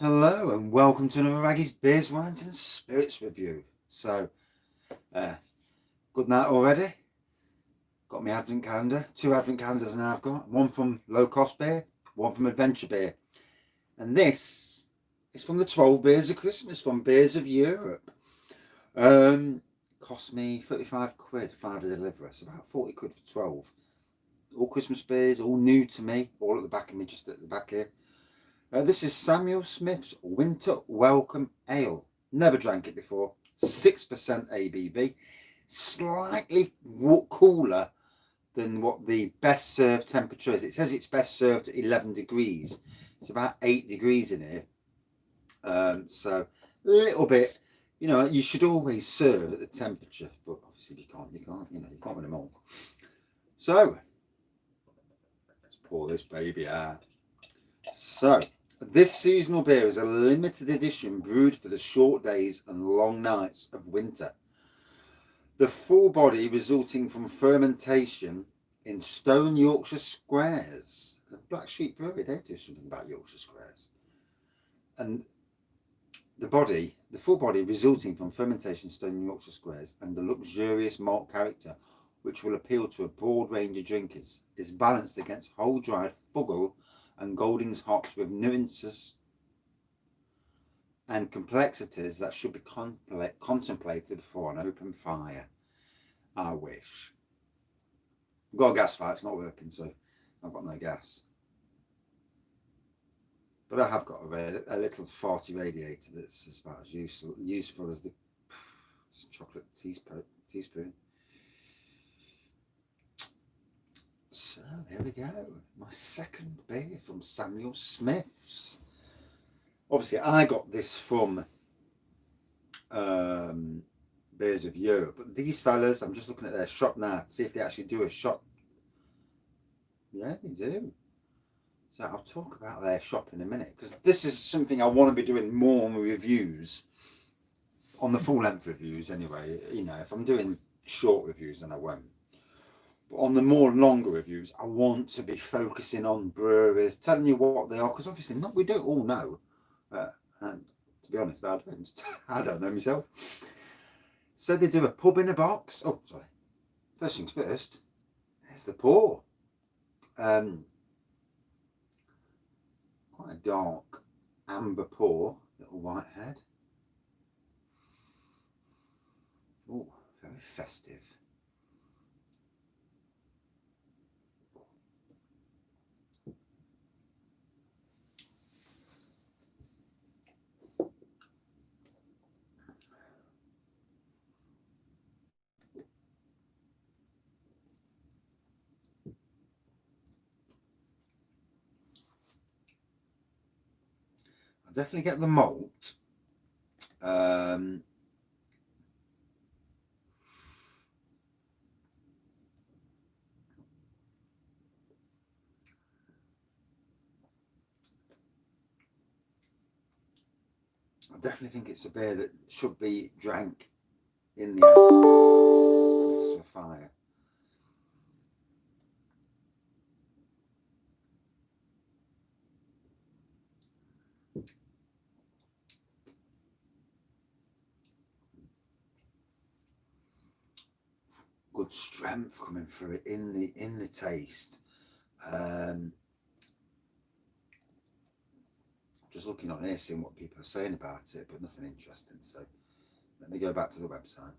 Hello and welcome to another Raggy's Beers, Wines and Spirits review. So, good night already. Got my advent calendar, 2 advent calendars now I've got. One from Low Cost Beer, one from Adventure Beer. And this is from the 12 Beers of Christmas from Beers of Europe. Cost me 35 quid, 5 a delivery, so about 40 quid for 12. All Christmas beers, all new to me, all at the back of me, just at the back here. This is Samuel Smith's Winter Welcome Ale. Never drank it before. 6% ABV. Slightly cooler than what the best served temperature is. It says it's best served at 11 degrees. It's about 8 degrees in here. So a little bit, you should always serve at the temperature. But obviously you can't win them all. So, let's pour this baby out. So, this seasonal beer is a limited edition brewed for the short days and long nights of winter. The full body resulting from fermentation in stone Yorkshire squares. The Black Sheep Brewery, they do something about Yorkshire squares. And the full body resulting from fermentation in stone Yorkshire squares and the luxurious malt character, which will appeal to a broad range of drinkers, is balanced against whole dried Fuggle and Golding's hops with nuances and complexities that should be contemplated for an open fire. I wish. I've got a gas fire, it's not working, so I've got no gas. But I have got a little farty radiator that's about as useful as the chocolate teaspoon. So there we go, my second beer from Samuel Smith's. Obviously I got this from Beers of Europe, but these fellas, I'm just looking at their shop now to see if they actually do a shop. Yeah, they do. So I'll talk about their shop in a minute, because this is something I want to be doing more on reviews, on the full length reviews anyway. If I'm doing short reviews then I won't. But on the more longer reviews, I want to be focusing on breweries, telling you what they are, because obviously we don't all know. And to be honest, I don't. I don't know myself. So they do a pub in a box. Oh, sorry. First things first, there's the pour. Quite a dark amber pour, little white head. Oh, very festive. I definitely get the malt. I definitely think it's a beer that should be drank in the house next to a fire. Good strength coming through it in the taste. Just looking on here, seeing what people are saying about it, but nothing interesting. So let me go back to the website.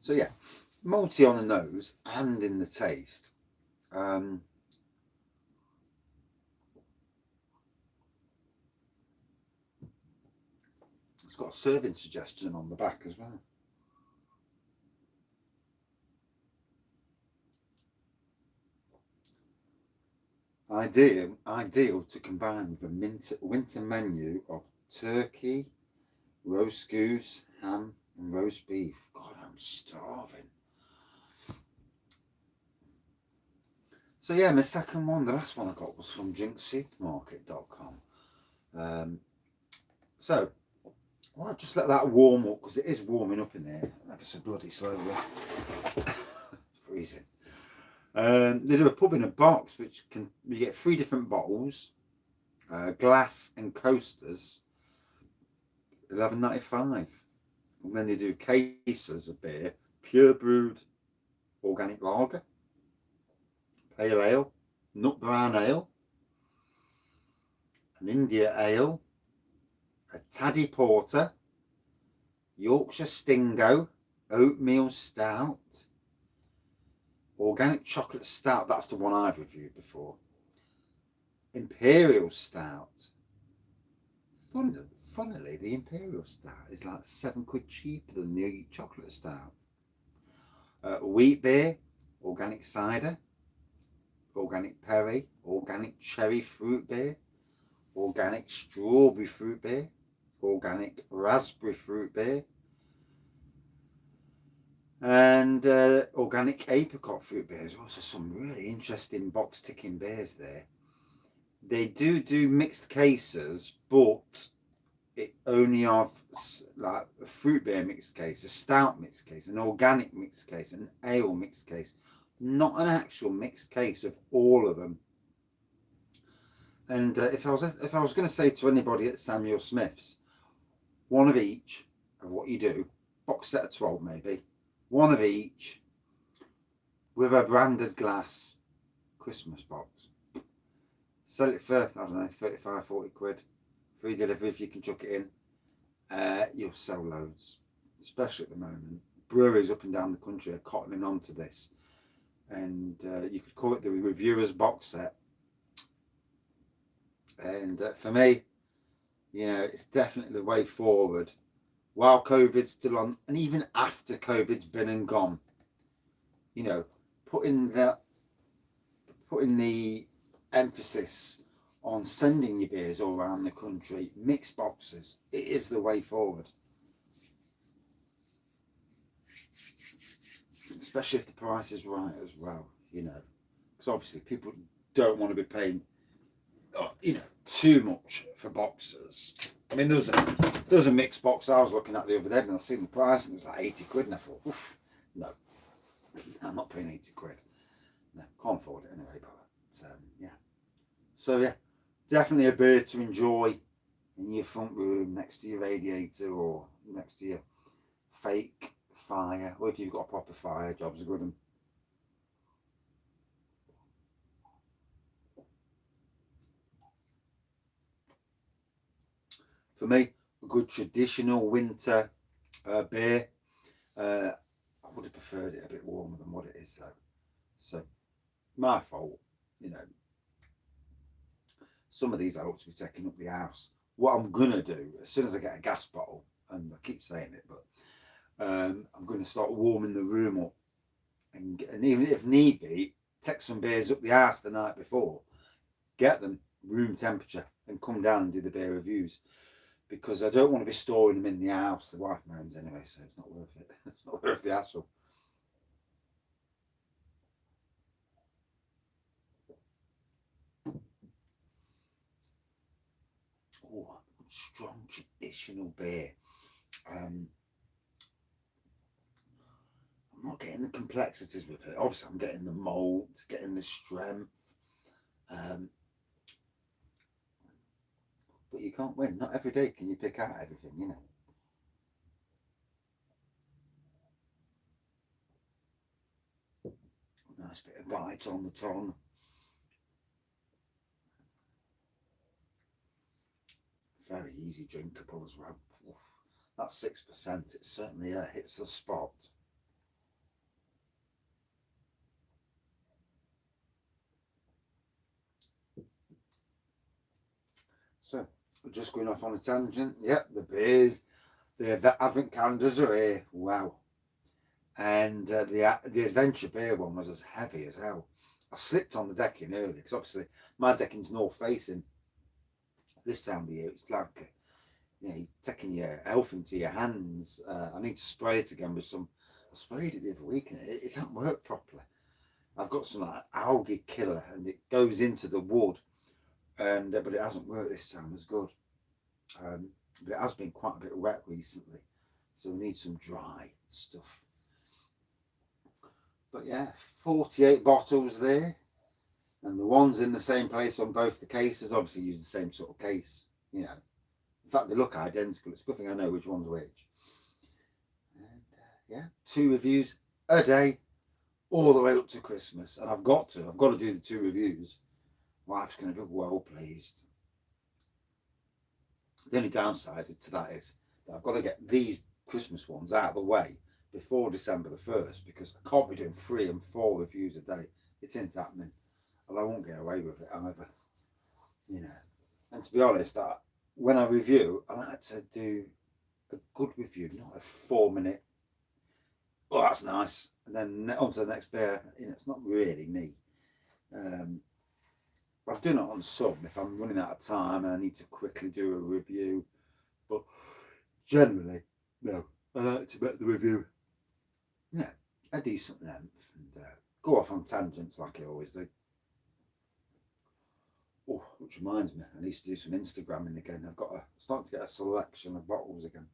So yeah, malty on the nose and in the taste. It's got a serving suggestion on the back as well. Ideal to combine with a winter menu of turkey, roast goose, ham and roast beef. God, I'm starving. So yeah, my second one, the last one I got was from drinksupermarket.com. So Well, just let that warm up because it is warming up in there ever so bloody slowly. Freezing. They do a pub in a box, which you get 3 different bottles, glass and coasters, £11.95. And then they do cases of beer, pure brewed, organic lager, pale ale, nut brown ale, an India ale, a Taddy Porter, Yorkshire Stingo, oatmeal stout, organic chocolate stout, that's the one I've reviewed before, imperial stout. Funnily, the imperial stout is like £7 cheaper than the chocolate stout. Wheat beer, organic cider, organic perry, organic cherry fruit beer, organic strawberry fruit beer, organic raspberry fruit beer, and organic apricot fruit beer. There's also some really interesting box ticking beers there. They do mixed cases, but it only have like a fruit beer mixed case, a stout mixed case, an organic mixed case, an ale mixed case, not an actual mixed case of all of them. And if I was going to say to anybody at Samuel Smith's, one of each of what you do, box set of 12 maybe, one of each with a branded glass Christmas box. Sell it for, I don't know, 35, 40 quid. Free delivery if you can chuck it in. You'll sell loads, especially at the moment. Breweries up and down the country are cottoning on to this. And you could call it the reviewer's box set. And for me, you know, it's definitely the way forward. While COVID's still on, and even after COVID's been and gone, you know, putting the emphasis on sending your beers all around the country, mixed boxes, it is the way forward. Especially if the price is right as well, you know, because obviously people don't want to be paying, you know, too much for boxes. I mean, there was a mixed box I was looking at the other day, and I seen the price, and it was like 80 quid, and I thought, oof, no, I'm not paying 80 quid. No, can't afford it anyway, but yeah. So yeah, definitely a beer to enjoy in your front room, next to your radiator, or next to your fake fire, or if you've got a proper fire, job's a good one. For me, a good traditional winter beer. I would have preferred it a bit warmer than what it is though. So, my fault, you know. Some of these I ought to be taking up the house. What I'm going to do, as soon as I get a gas bottle, and I keep saying it, but I'm going to start warming the room up. And even if need be, take some beers up the house the night before, get them room temperature, and come down and do the beer reviews. Because I don't want to be storing them in the house. The wife moans anyway, so it's not worth it. It's not worth the hassle. Oh, strong traditional beer. I'm not getting the complexities with it. Obviously, I'm getting the malt, getting the strength. But you can't win. Not every day can you pick out everything, you know. Nice bit of bite on the tongue. Very easy drinkable as well. Oof, that's 6%. It certainly hits the spot. So, just going off on a tangent. Yep, the beers, the advent calendars are here. Wow. And the adventure beer one was as heavy as hell. I slipped on the decking early because obviously my decking's north facing. This time of the year, it's like, you know, you're taking your elf into your hands. I need to spray it again with some. I sprayed it the other week and it hasn't worked properly. I've got some like algae killer and it goes into the wood, and but it hasn't worked this time as good. but it has been quite a bit wet recently, so we need some dry stuff. But yeah, 48 bottles there, and the ones in the same place on both the cases. Obviously use the same sort of case, you know. In fact, they look identical. It's a good thing I know which one's which. And yeah, 2 reviews a day all the way up to Christmas, and I've got to do the 2 reviews. Wife's going to be well pleased. The only downside to that is that I've got to get these Christmas ones out of the way before December the 1st, because I can't be doing 3 and 4 reviews a day. It ain't happening, and I won't get away with it either, you know. And to be honest, when I review, I like to do a good review, not a 4-minute, oh that's nice, and then on to the next beer. You know, it's not really me. I've done it on some if I'm running out of time and I need to quickly do a review, but generally, no, I like to make the review, yeah, a decent length, and go off on tangents like I always do. Oh, which reminds me, I need to do some Instagramming again. I've got starting to get a selection of bottles again.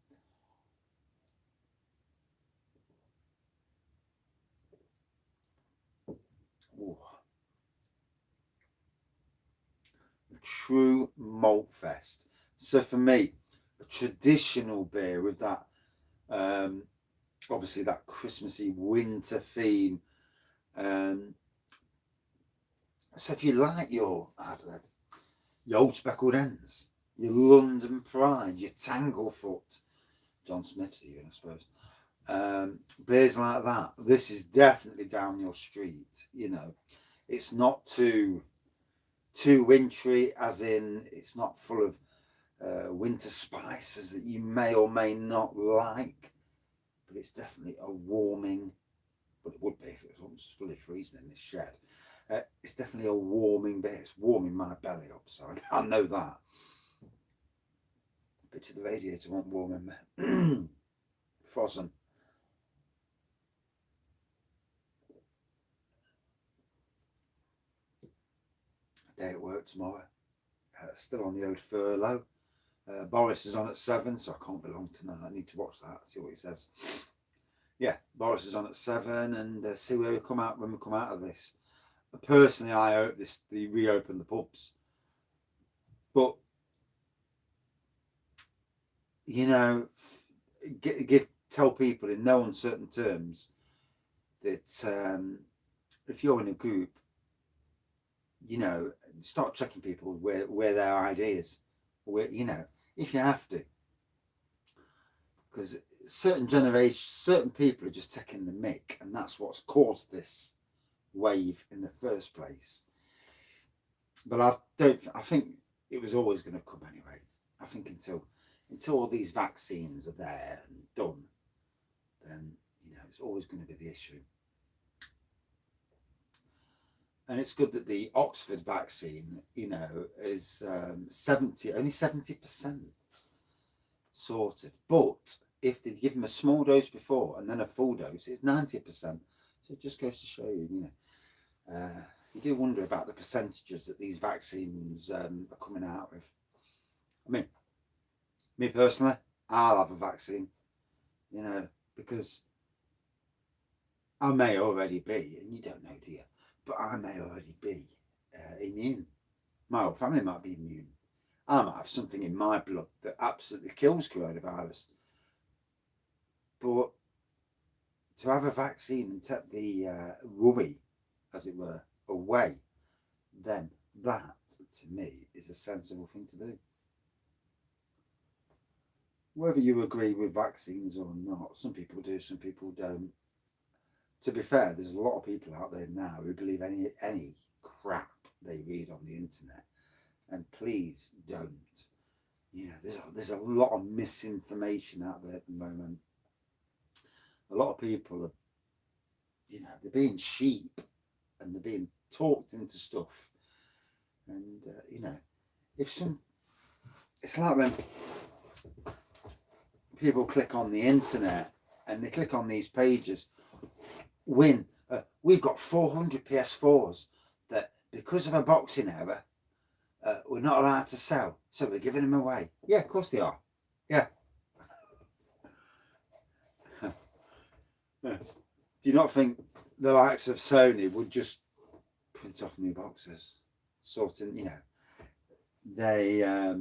Oh. True malt fest. So for me, a traditional beer with that obviously that Christmassy winter theme. So if you like your, I don't know, your Old Speckled Hens, your London Pride, your Tanglefoot, John Smith's even, I suppose, beers like that, this is definitely down your street. You know, it's not too wintry, as in it's not full of winter spices that you may or may not like, but it's definitely a warming, but it would be if it was fully freezing in this shed. It's definitely a warming beer. It's warming my belly up, so I know that. Picture the radiator won't warm me. Frozen. Day at work tomorrow. Still on the old furlough. Boris is on at 7, so I can't be long tonight. I need to watch that, see what he says. Yeah, Boris is on at 7, and see where we come out when we come out of this. Personally, I hope they reopen the pubs, but you know, tell people in no uncertain terms that if you're in a group, you know, start checking people where their ID is, where, you know, if you have to, because certain generations, certain people are just taking the mick, and that's what's caused this wave in the first place. But I think it was always going to come anyway. I think until all these vaccines are there and done, then, you know, it's always going to be the issue. And it's good that the Oxford vaccine, you know, is only 70% sorted. But if they give them a small dose before and then a full dose, it's 90%. So it just goes to show you, you know, you do wonder about the percentages that these vaccines are coming out with. I mean, me personally, I'll have a vaccine, you know, because I may already be, and you don't know, do you? But I may already be immune. My whole family might be immune. I might have something in my blood that absolutely kills coronavirus. But to have a vaccine and take the worry, as it were, away, then that, to me, is a sensible thing to do. Whether you agree with vaccines or not, some people do, some people don't. To be fair, there's a lot of people out there now who believe any crap they read on the internet, and please don't. You know, there's a lot of misinformation out there at the moment. A lot of people are, you know, they're being sheep and they're being talked into stuff. And you know, it's like when people click on the internet and they click on these pages. We've got 400 PS4s that, because of a boxing error, we're not allowed to sell, so we're giving them away. Yeah, of course they are. Yeah. Do you not think the likes of Sony would just print off new boxes? Sorting, you know, they're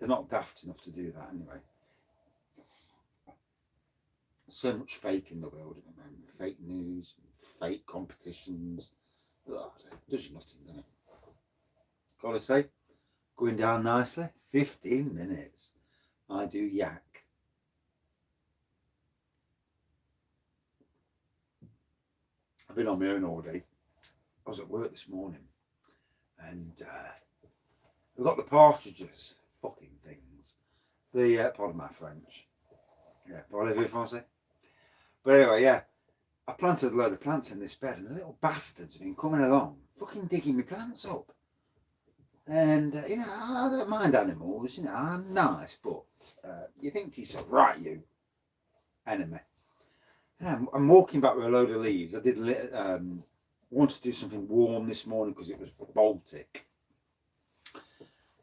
not daft enough to do that anyway. So much fake in the world at the moment. Fake news, fake competitions. Oh, it does you nothing, doesn't it? Gotta say, going down nicely. 15 minutes. I do yak. I've been on my own all day. I was at work this morning and we've got the partridges. Fucking things. Pardon my French. Yeah, parlez-vous français? But anyway, yeah. I planted a load of plants in this bed and the little bastards have been coming along, fucking digging my plants up. And, you know, I don't mind animals, you know, I'm nice, but you think to yourself, right, you enemy. And I'm walking back with a load of leaves. I did wanted to do something warm this morning because it was Baltic.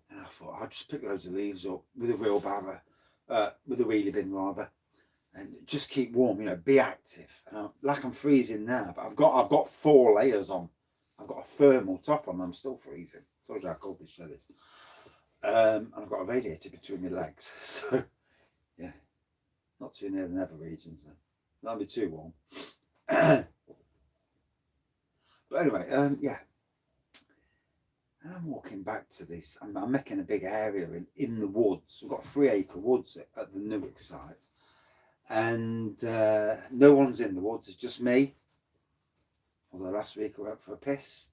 And I thought I'd just pick loads of leaves up with a wheelbarrow, with a wheelie bin rather, and just keep warm, you know, be active. And I'm freezing now, but I've got 4 layers on. I've got a thermal top on, I'm still freezing. Told you how cold this shed is. And I've got a radiator between my legs. So, yeah, not too near the nether regions then. That'll be too warm. But anyway, yeah. And I'm walking back to this. I'm making a big area in the woods. We've got 3-acre woods at the Newark site. And no one's in the woods. It's just me. Although last week I went for a piss.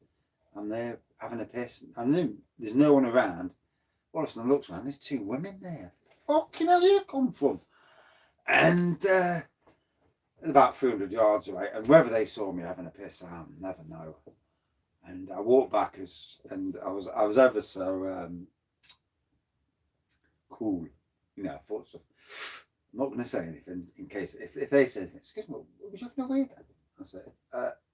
I'm there having a piss. I knew there's no one around. All of a sudden I looked around. There's 2 women there. Fucking hell, you come from? And about 300 yards away. And whether they saw me having a piss, I'll never know. And I walked back and I was ever so cool, you know. I thought so. I'm not going to say anything in case if they said, "Excuse me, was you having away then?" I said,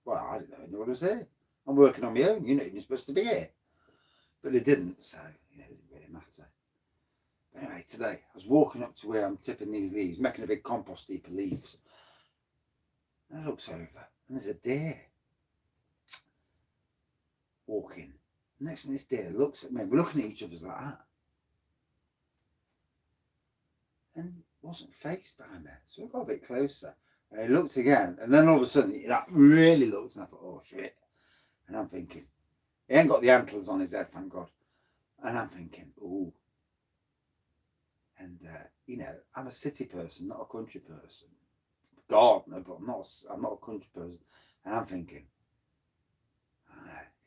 "Well, I didn't know what I was here. I'm working on my own. You know, you're supposed to be here." But it didn't, so you know, it didn't really matter. But anyway, today I was walking up to where I'm tipping these leaves, making a big compost heap of leaves, and I looked over, and there's a deer walking. Next minute, this deer looks at me. We're looking at each other like that, and wasn't faced by me. So we got a bit closer, and he looked again, and then all of a sudden, he like really looked, and I thought, "Oh shit!" And I'm thinking, he ain't got the antlers on his head, thank God. And I'm thinking, "Ooh." And you know, I'm a city person, not a country person. Gardener, but I'm not a country person. And I'm thinking,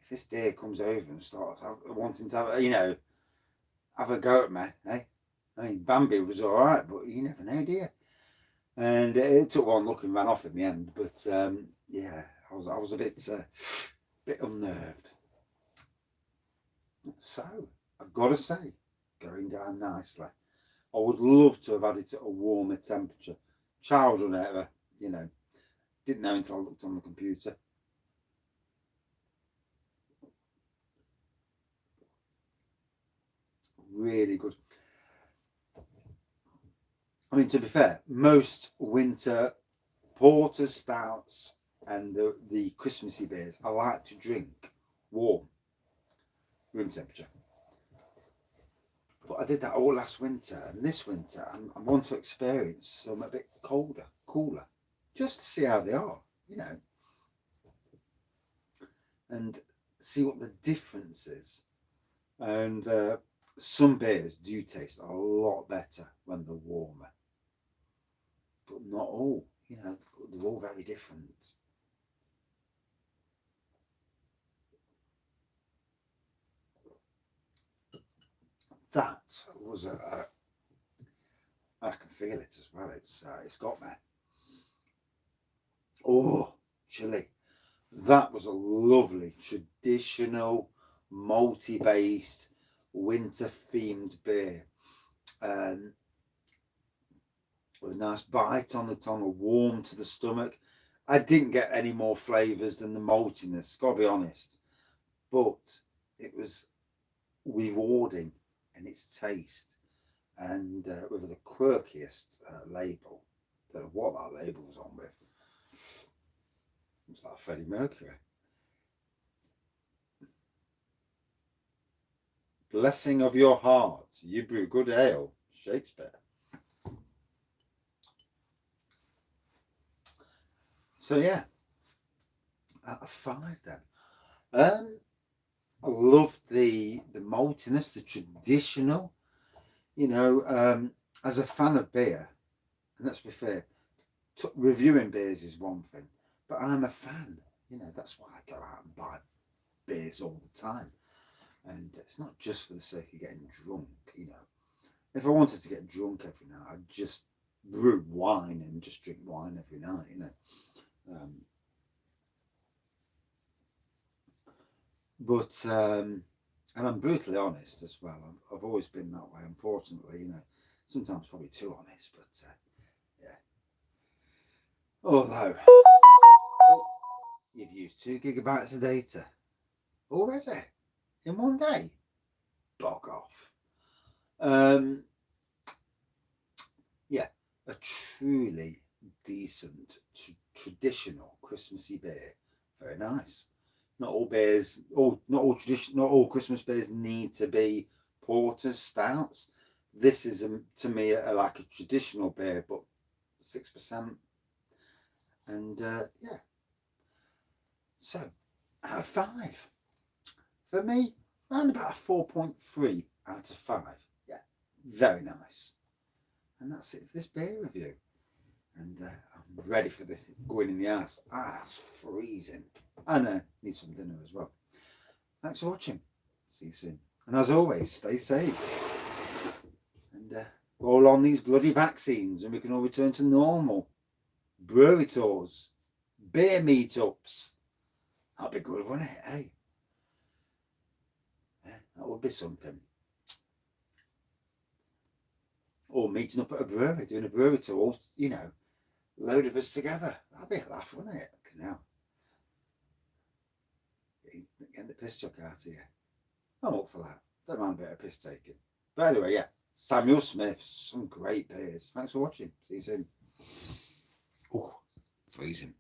if this deer comes over and starts wanting to have, you know, have a go at me, eh? I mean, Bambi was all right, but you never know, do you? And it took one look and ran off in the end. But yeah, I was a bit unnerved. So I've got to say, going down nicely. I would love to have had it at a warmer temperature. Childhood era, you know, didn't know until I looked on the computer. Really good. I mean, to be fair, most winter porters, stouts, and the Christmassy beers I like to drink warm, room temperature. But I did that all last winter, and this winter I want to experience some a bit colder, cooler, just to see how they are, you know, and see what the difference is. And some beers do taste a lot better when they're warmer, but not all, you know, they're all very different. That was I can feel it as well. It's got me. Oh, chilly. That was a lovely traditional malty based winter themed beer. With a nice bite on the tongue, a warm to the stomach. I didn't get any more flavours than the maltiness, gotta be honest. But it was rewarding in its taste. and with the quirkiest label. Don't know what that label was on with. It's like Freddie Mercury. Blessing of your heart, you brew good ale, Shakespeare. So yeah, out of 5 then. I love the maltiness, the traditional. You know, as a fan of beer, and let's be fair, reviewing beers is one thing, but I'm a fan. You know, that's why I go out and buy beers all the time. And it's not just for the sake of getting drunk, you know. If I wanted to get drunk every night, I'd just brew wine and just drink wine every night, you know. And I'm brutally honest as well. I've always been that way, unfortunately, you know. Sometimes probably too honest, but yeah. Although, you've used 2 gigabytes of data already in one day. Bog off. Yeah, a truly decent, traditional Christmassy beer. Very nice. Not all beers, not all Christmas beers need to be porters, stouts. This is to me like a traditional beer, but 6%. And yeah. So, out of 5. For me, around about a 4.3 out of 5. Yeah, very nice. And that's it for this beer review. And I'm ready for this going in the ass. That's freezing. And need some dinner as well. Thanks for watching. See you soon. And as always, stay safe. And roll on these bloody vaccines and we can all return to normal. Brewery tours. Beer meetups. That'd be good, wouldn't it? Hey? Yeah, that would be something. Or meeting up at a brewery, doing a brewery tour, you know, load of us together. That'd be a laugh, wouldn't it? Now, getting the piss chuck out of you. I'm up for that. Don't mind a bit of piss taking. But anyway, yeah, Samuel Smith's, some great beers. Thanks for watching. See you soon. Oh, freezing.